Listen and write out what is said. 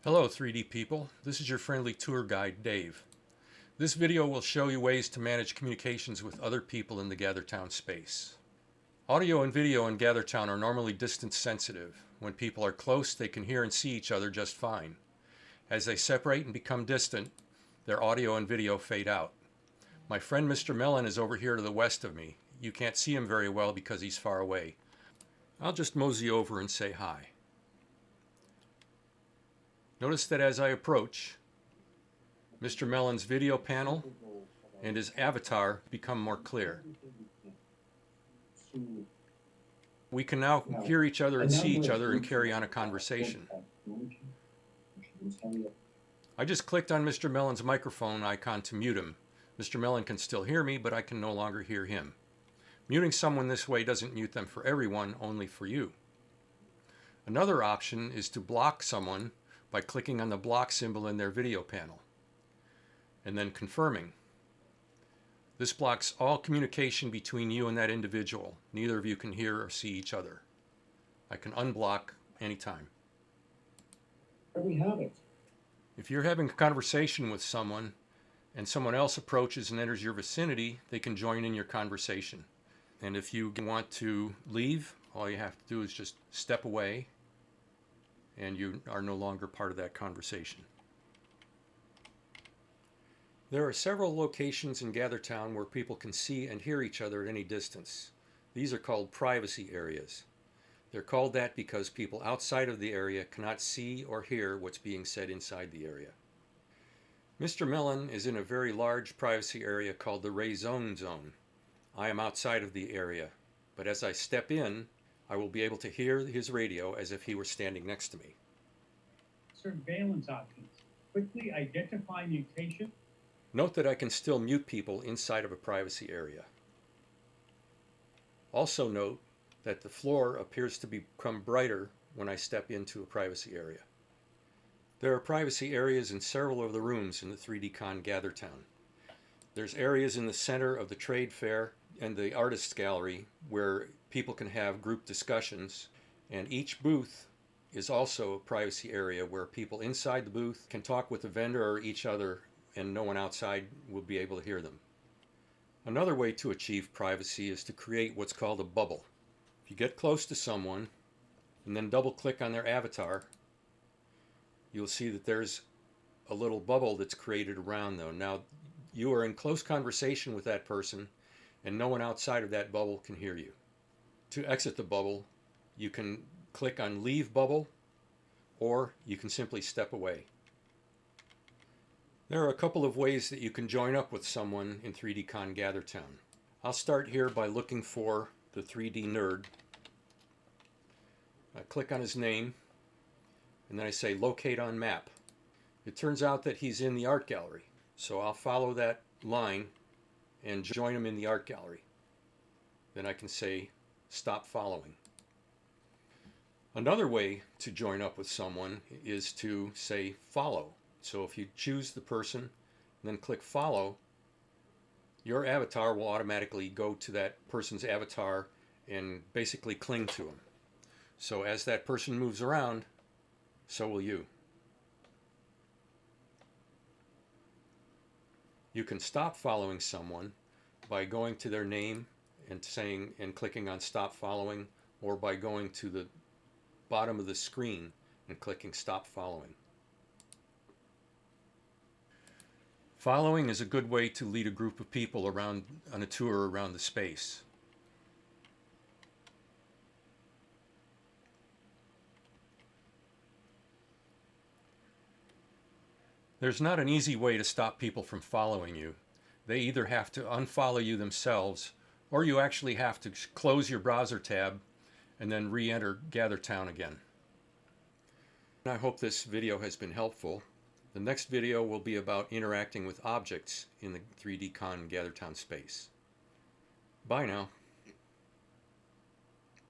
Hello 3D people, this is your friendly tour guide Dave. This video will show you ways to manage communications with other people in the Gather.town space. Audio and video in Gather.town are normally distance sensitive. When people are close, they can hear and see each other just fine. As they separate and become distant, their audio and video fade out. My friend Mr. Mellon is over here to the west of me. You can't see him very well because he's far away. I'll just mosey over and say hi. Notice that as I approach, Mr. Mellon's video panel and his avatar become more clear. We can now hear each other and see each other and carry on a conversation. I just clicked on Mr. Mellon's microphone icon to mute him. Mr. Mellon can still hear me, but I can no longer hear him. Muting someone this way doesn't mute them for everyone, only for you. Another option is to block someone by clicking on the block symbol in their video panel and then confirming. This blocks all communication between you and that individual. Neither of you can hear or see each other. I can unblock anytime. There we have it. If you're having a conversation with someone and someone else approaches and enters your vicinity, they can join in your conversation. And if you want to leave, all you have to do is just step away and you are no longer part of that conversation. There are several locations in Gather.town where people can see and hear each other at any distance. These are called privacy areas. They're called that because people outside of the area cannot see or hear what's being said inside the area. Mr. Mellon is in a very large privacy area called the Ray Zone Zone. I am outside of the area, but as I step in, I will be able to hear his radio as if he were standing next to me. Surveillance options. Quickly identify mutation. Note that I can still mute people inside of a privacy area. Also note that the floor appears to become brighter when I step into a privacy area. There are privacy areas in several of the rooms in the 3D-Con Gather.town. There's areas in the center of the trade fair and the artist's gallery where people can have group discussions, and each booth is also a privacy area where people inside the booth can talk with the vendor or each other and no one outside will be able to hear them. Another way to achieve privacy is to create what's called a bubble. If you get close to someone and then double click on their avatar, you'll see that there's a little bubble that's created around them. Now you are in close conversation with that person and no one outside of that bubble can hear you. To exit the bubble, you can click on Leave Bubble, or you can simply step away. There are a couple of ways that you can join up with someone in 3D-Con Gather.town. I'll start here by looking for the 3D nerd. I click on his name, and then I say Locate on Map. It turns out that he's in the art gallery, so I'll follow that line and join him in the art gallery. Then I can say Stop following. Another way to join up with someone is to say follow. So if you choose the person and then click follow, your avatar will automatically go to that person's avatar and basically cling to him. So as that person moves around, so will you. You can stop following someone by going to their name and clicking on Stop Following, or by going to the bottom of the screen and clicking Stop Following. Following is a good way to lead a group of people around on a tour around the space. There's not an easy way to stop people from following you. They either have to unfollow you themselves, or you actually have to close your browser tab and then re-enter Gather.town again. I hope this video has been helpful. The next video will be about interacting with objects in the 3D-Con Gather.town space. Bye now.